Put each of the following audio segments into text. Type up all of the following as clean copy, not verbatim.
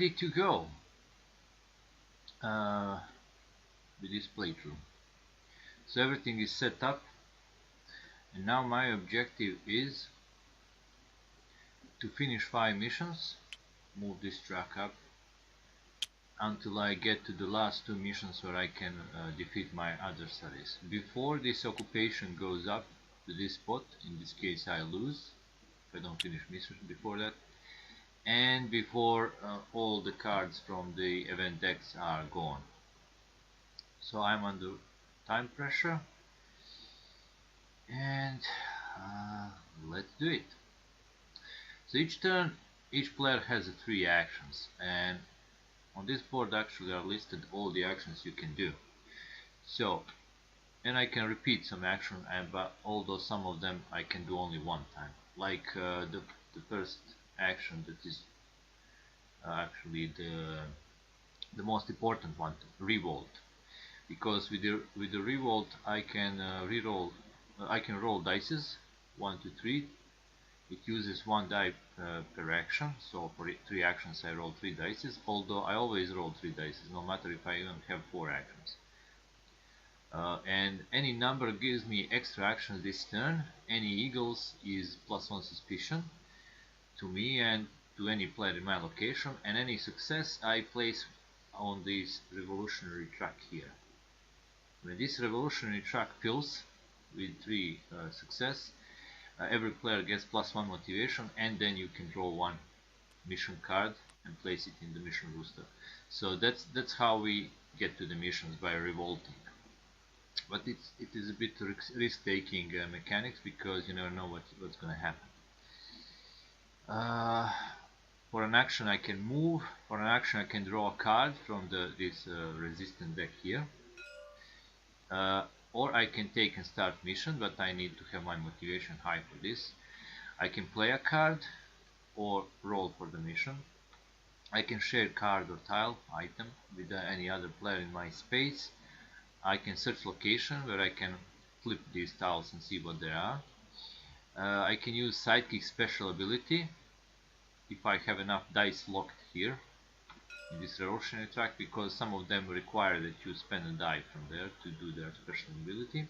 ready to go with this playthrough. So everything is set up, and now my objective is to finish 5 missions, move this track up until I get to the last 2 missions where I can defeat my adversaries. Before this occupation goes up to this spot, in this case I lose if I don't finish missions before that, and before all the cards from the event decks are gone. So I'm under time pressure, and let's do it. So each turn, each player has 3 actions, and on this board actually are listed all the actions you can do. So, and I can repeat some action, but although some of them I can do only one time. Like the first action, that is actually the most important one, revolt. Because with the revolt I can re-roll. I can roll dices 1 to 3. It uses 1 die per action, so for 3 actions I roll 3 dices, although I always roll 3 dices, no matter if I even have 4 actions. And any number gives me extra actions this turn. Any eagles is +1 suspicion to me and to any player in my location, and any success I place on this revolutionary track here. When this revolutionary track fills with 3 success, every player gets +1 motivation, and then you can draw 1 mission card and place it in the mission booster. So that's how we get to the missions, by revolting. But it is a bit risk-taking mechanics, because you never know what's going to happen. For an action I can move. For an action I can draw a card from this resistant deck here. Or I can take and start mission, but I need to have my motivation high for this. I can play a card or roll for the mission. I can share card or tile item with any other player in my space. I can search location, where I can flip these tiles and see what there are. I can use sidekick special ability if I have enough dice locked here in this revolutionary track, because some of them require that you spend a die from there to do their special ability.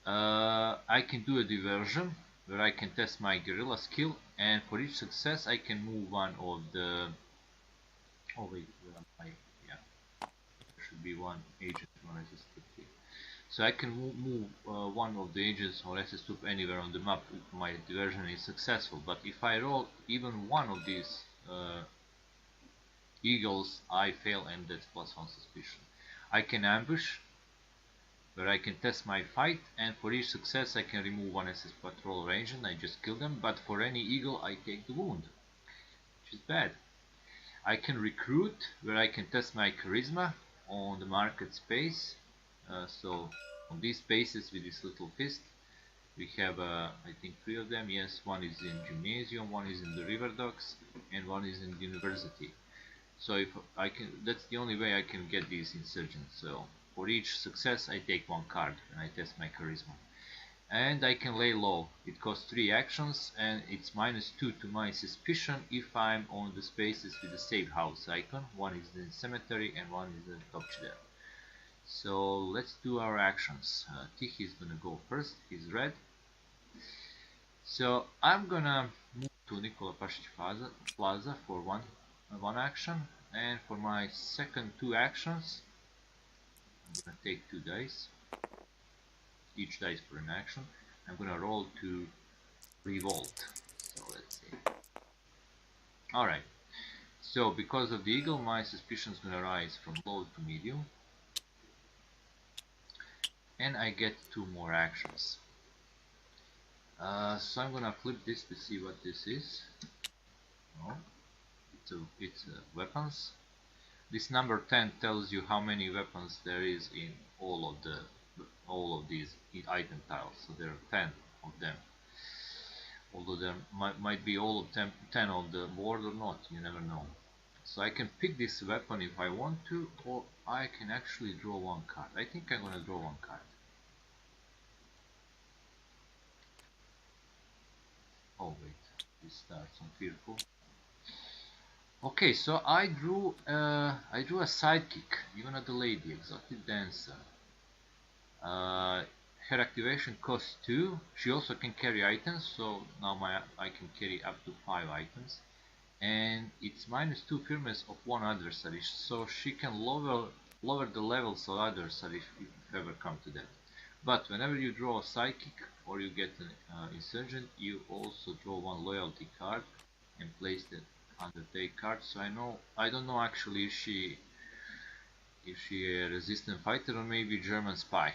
I can do a diversion, where I can test my guerrilla skill, and for each success I can move one of the... oh wait, yeah, there should be one agent, one SS troop. So I can move one of the agents or SS troop anywhere on the map if my diversion is successful. But if I roll even one of these eagles, I fail, and that's +1 suspicion. I can ambush, where I can test my fight, and for each success I can remove 1 SS patrol agent, I just kill them, but for any eagle I take the wound, which is bad. I can recruit, where I can test my charisma on the market space. So on these spaces with this little fist, we have I think 3 of them. Yes, one is in gymnasium, one is in the river docks, and one is in the university. So if I can, that's the only way I can get these insurgents. So for each success I take 1 card and I test my charisma. And I can lay low. It costs 3 actions, and it's -2 to my suspicion if I'm on the spaces with the safe house icon. One is in cemetery and one is in top there. So let's do our actions. Tichy is gonna go first. He's red. So I'm gonna move to Nikola Pasic Plaza for one action, and for my second 2 actions I'm gonna take 2 dice, each dice for an action. I'm gonna roll to revolt. So let's see. Alright, so because of the eagle, my suspicion is gonna rise from low to medium, and I get 2 more actions. So I'm gonna flip this to see what this is. Oh, it's weapons. This number 10 tells you how many weapons there is in all of these item tiles. So there are 10 of them. Although there might be all of 10 on the board or not, you never know. So I can pick this weapon if I want to, or I can actually draw 1 card. I think I'm gonna draw 1 card. Oh wait, this starts on fearful. Okay, so I drew a sidekick, even at the lady, exotic dancer. Uh, Her activation costs 2. She also can carry items, so now I can carry up to 5 items. And it's -2 firmness of one adversary, so she can lower the levels of adversary if ever come to that. But whenever you draw a psychic or you get an insurgent, you also draw one loyalty card and place that under take card. So I don't know actually if she a resistant fighter or maybe German spy.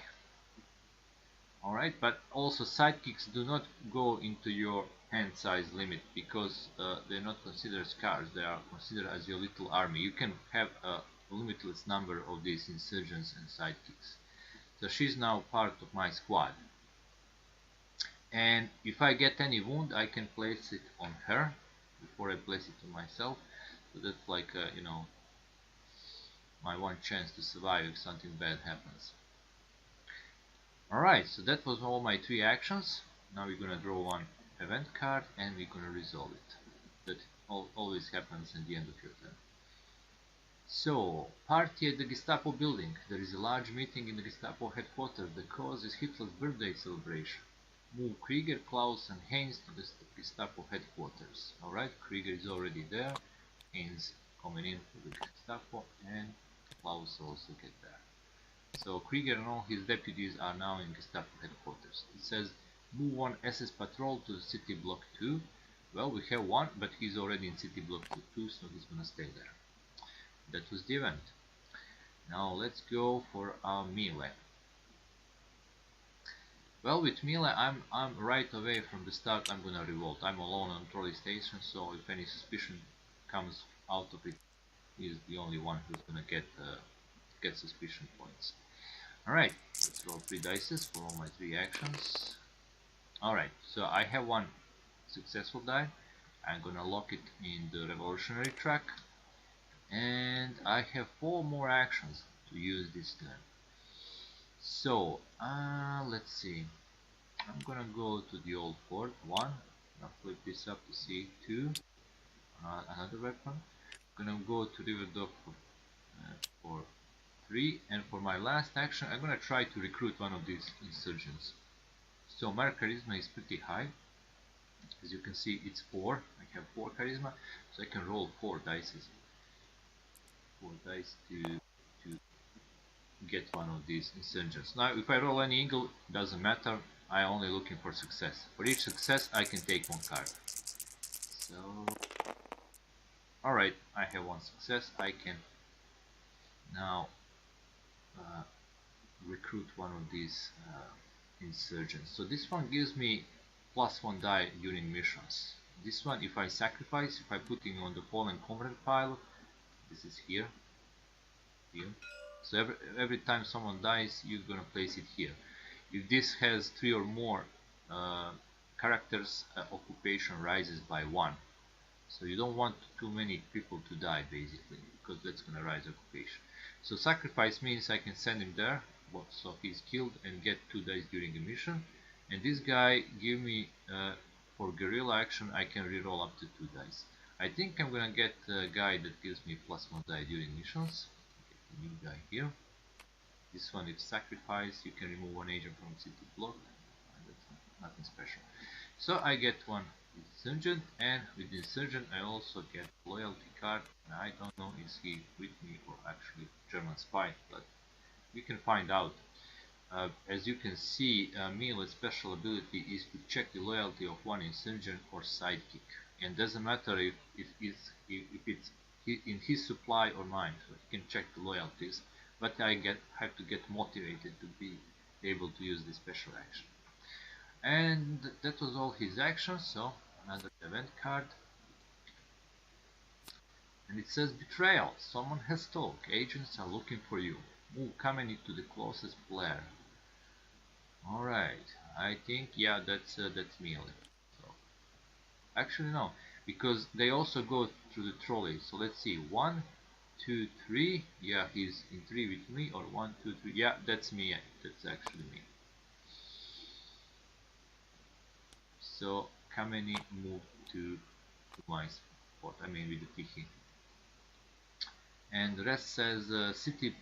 Alright, but also sidekicks do not go into your hand size limit because they're not considered as cards, they are considered as your little army. You can have a limitless number of these insurgents and sidekicks. So she's now part of my squad. And if I get any wound, I can place it on her before I place it on myself. So that's like, my one chance to survive if something bad happens. Alright, so that was all my 3 actions. Now we're gonna draw one event card and we're gonna resolve it. That always happens at the end of your turn. So, party at the Gestapo building. There is a large meeting in the Gestapo headquarters. The cause is Hitler's birthday celebration. Move Krieger, Klaus and Heinz to the Gestapo headquarters. Alright, Krieger is already there. Heinz coming in for the Gestapo and Klaus also get there. So Krieger and all his deputies are now in Gestapo headquarters. It says move one SS patrol to the city block 2. Well, we have one, but he's already in city block 2, so he's gonna stay there. That was the event. Now let's go for our melee. Well, with melee, I'm right away from the start. I'm gonna revolt. I'm alone on trolley station, so if any suspicion comes out of it, he's the only one who's gonna get suspicion points. Alright, let's roll 3 dice for all my 3 actions. Alright, so I have one successful die. I'm gonna lock it in the revolutionary track. And I have 4 more actions to use this turn. So, let's see. I'm gonna go to the old fort, 1. I'll flip this up to see 2. Another weapon. Gonna go to River Dog for 3, and for my last action I'm gonna try to recruit one of these insurgents. So my charisma is pretty high. As you can see, it's 4. I have 4 charisma, so I can roll 4 dice. 4 dice to get one of these insurgents. Now if I roll any eagle, doesn't matter, I'm only looking for success. For each success I can take 1 card. So alright, I have 1 success. I can now recruit one of these insurgents. So this one gives me +1 die during missions. This one, if I sacrifice, if I put it on the fallen comrade pile, this is here. So every time someone dies, you're gonna place it here. If this has 3 or more characters, occupation rises by 1. So you don't want too many people to die basically, because that's gonna rise occupation. So sacrifice means I can send him there, so he's killed and get 2 dice during a mission. And this guy give me, for guerrilla action, I can reroll up to 2 dice. I think I'm gonna get a guy that gives me +1 die during missions. Get the new guy here. This one, if sacrifice, you can remove 1 agent from city block. That's nothing special. So I get 1 insurgent, and with the insurgent I also get loyalty card. I don't know is he with me or actually German spy, but we can find out. As you can see, Melee's special ability is to check the loyalty of 1 insurgent or sidekick, and doesn't matter if it's in his supply or mine, so he can check the loyalties, but I have to get motivated to be able to use this special action. And that was all his actions. So another event card, and it says betrayal. Someone has talked. Agents are looking for you. Move Kameni to the closest player. Alright, I think, yeah, that's melee. So actually no, because they also go through the trolley. So let's see, 1, 2, 3. Yeah, he's in 3 with me, or 1, 2, 3. Yeah, that's me. That's actually me. So Kameni moved to my spot. I mean with the Tiki. and the rest says city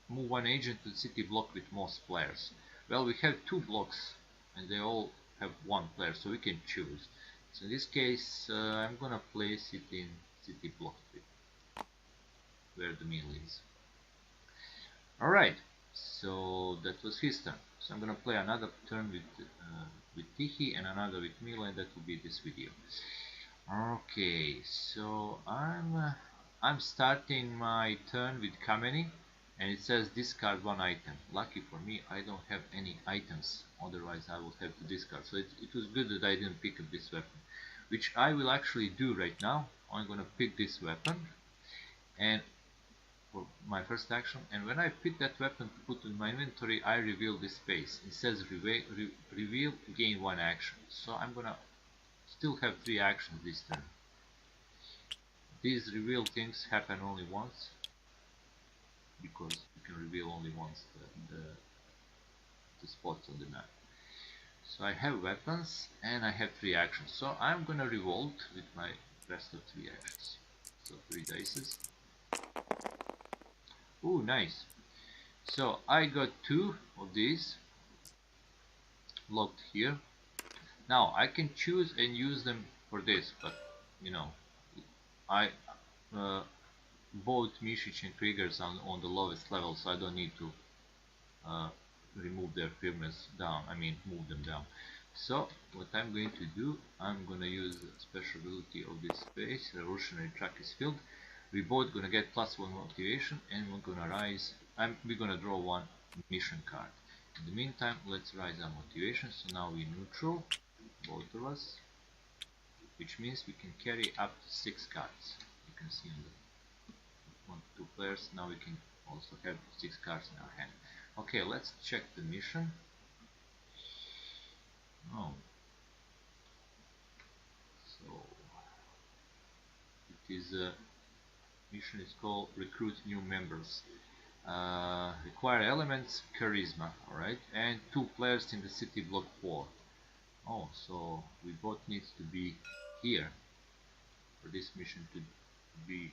move one agent to the city block with most players. Well, we have two blocks and they all have one player, so we can choose. So in this case I'm gonna place it in city block 3 where the mill is. Alright, so that was his turn. So I'm gonna play another turn with Tichy and another with Mila, and that will be this video. Okay, so I'm starting my turn with Kameni, and it says discard one item. Lucky for me, I don't have any items, otherwise I would have to discard. So it was good that I didn't pick up this weapon, which I will actually do right now. I'm gonna pick this weapon and for my first action, and when I pick that weapon to put in my inventory, I reveal this space. It says reveal, gain one action. So I'm gonna still have 3 actions this turn. These reveal things happen only once, because you can reveal only once the spots on the map. So I have weapons and I have 3 actions. So I'm gonna revolt with my rest of 3 actions. So 3 dices. Ooh, nice. So I got 2 of these locked here. Now I can choose and use them for this, but you know, I both Mishich and Kriegers on the lowest level, so I don't need to remove their firmness down, I mean move them down. So what I'm going to do, I'm gonna use the special ability of this space, revolutionary track is filled. We both gonna get +1 motivation, and we're gonna rise, we're gonna draw 1 mission card. In the meantime, let's rise our motivation. So now we're neutral, both of us, which means we can carry up to 6 cards. You can see on the 1 2 players, now we can also have 6 cards in our hand. Okay, let's check the mission. Oh, so it is a mission is called recruit new members. Require elements charisma, alright, and 2 players in the city block 4. Oh, so we both need to be here for this mission to be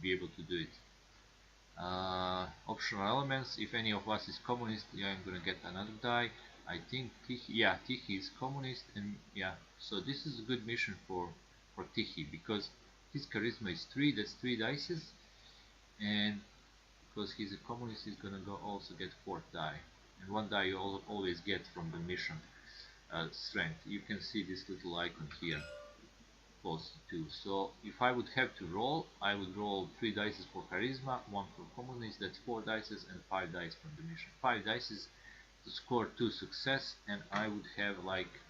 able to do it. Optional elements, if any of us is communist, yeah, I'm gonna get another die. I think Tichy is communist, and yeah, so this is a good mission for Tichy, because his charisma is 3, that's 3 dices, and because he's a communist, he's gonna go also get 4th die, and 1 die you always get from the mission strength. You can see this little icon here close to 2. So if I would have to roll, I would roll 3 dices for charisma, 1 for communist, that's 4 dices, and 5 dice from the mission. 5 dices to score 2 success, and I would have like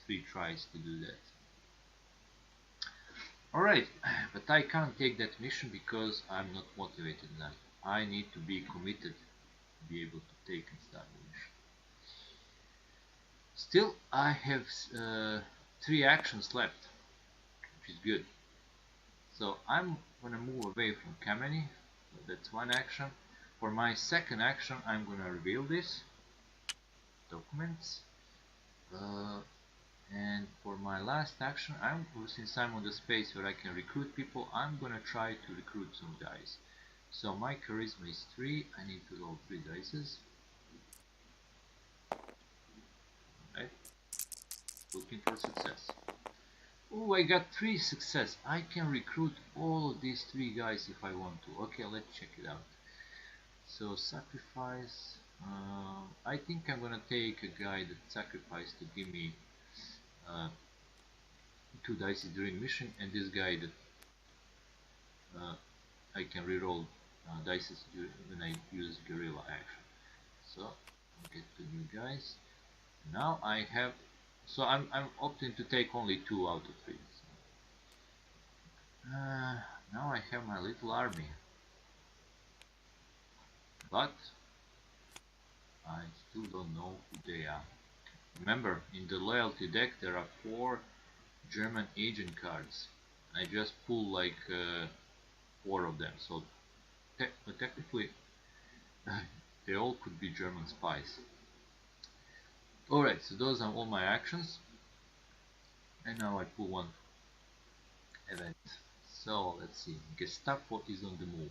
3 tries to do that. Alright, but I can't take that mission because I'm not motivated enough. I need to be committed to be able to take and start the mission. Still, I have 3 actions left, which is good. So I'm gonna move away from Kameni, so that's 1 action. For my second action, I'm gonna reveal this documents, and for my last action, since I'm on the space where I can recruit people, I'm gonna try to recruit some guys. So my charisma is 3, I need to roll 3 dices. Right. Looking for success. Oh, I got 3 success. I can recruit all of these 3 guys if I want to. Okay, let's check it out. So sacrifice, I think I'm gonna take a guy that sacrificed to give me 2 dice during mission, and this guy that I can reroll dice when I use guerrilla action. So I'll get 2 new guys. Now I have, so I'm opting to take only 2 out of 3. So, now I have my little army, but I still don't know who they are. Remember, in the loyalty deck there are 4 German agent cards. I just pulled like 4 of them, so technically they all could be German spies. Alright, so those are all my actions, and now I pull 1 event. So let's see. Gestapo is on the move.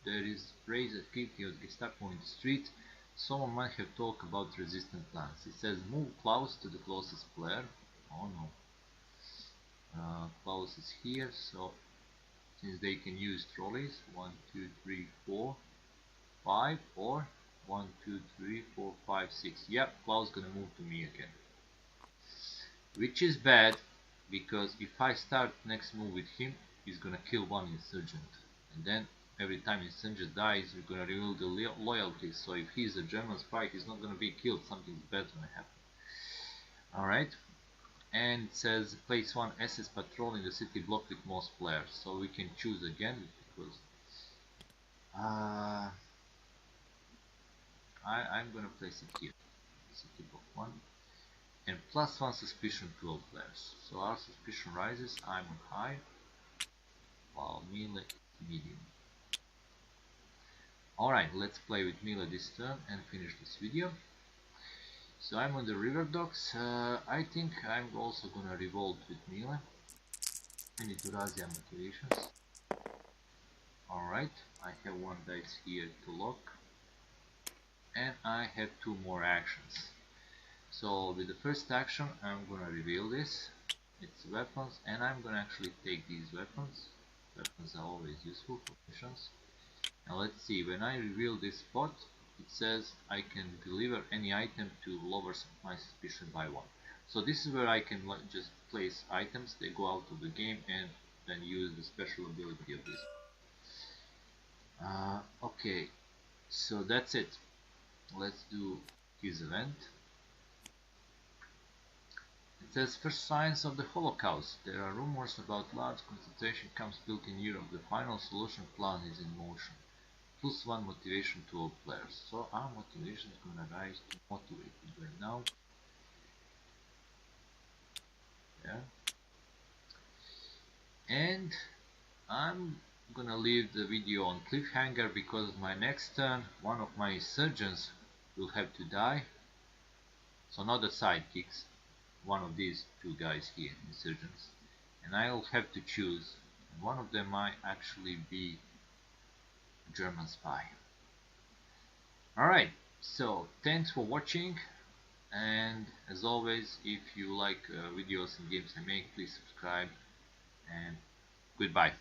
There is raised activity of Gestapo in the street. Someone might have talked about resistant plans. It says move Klaus to the closest player. Oh no. Klaus is here, so since they can use trolleys, 1, 2, 3, 4, 5, or 1, 2, 3, 4, 5, 6. Yep, Klaus gonna move to me again. Which is bad, because if I start next move with him, he's gonna kill one insurgent. And then every time insurgent dies, we're gonna reveal the loyalty. So if he's a German spy, he's not gonna be killed. Something bad gonna happen. Alright. And it says place one SS patrol in the city block with most players. So we can choose again because I'm gonna place it here. City block 1. And +1 suspicion to all players. So our suspicion rises, I'm on high, while Mila is medium. Alright, let's play with Mila this turn and finish this video. So I'm on the river docks. I think I'm also gonna revolt with Mila. I need to raise their motivations. Alright, I have one dice here to lock. And I have 2 more actions. So with the first action I'm gonna reveal this. It's weapons, and I'm gonna actually take these weapons. Weapons are always useful for missions. Now let's see, when I reveal this spot, it says I can deliver any item to lower my suspicion by 1. So this is where I can just place items, they go out of the game, and then use the special ability of this. Okay, so that's it. Let's do his event. It says first signs of the Holocaust. There are rumors about large concentration camps built in Europe. The final solution plan is in motion. +1 motivation to all players. So our motivation is gonna rise to motivated right now. Yeah. And I'm gonna leave the video on cliffhanger because my next turn one of my surgeons will have to die. So not the sidekicks, one of these 2 guys here, insurgents, and I'll have to choose. One of them might actually be a German spy. Alright, so thanks for watching, and as always, if you like videos and games I make, please subscribe, and goodbye.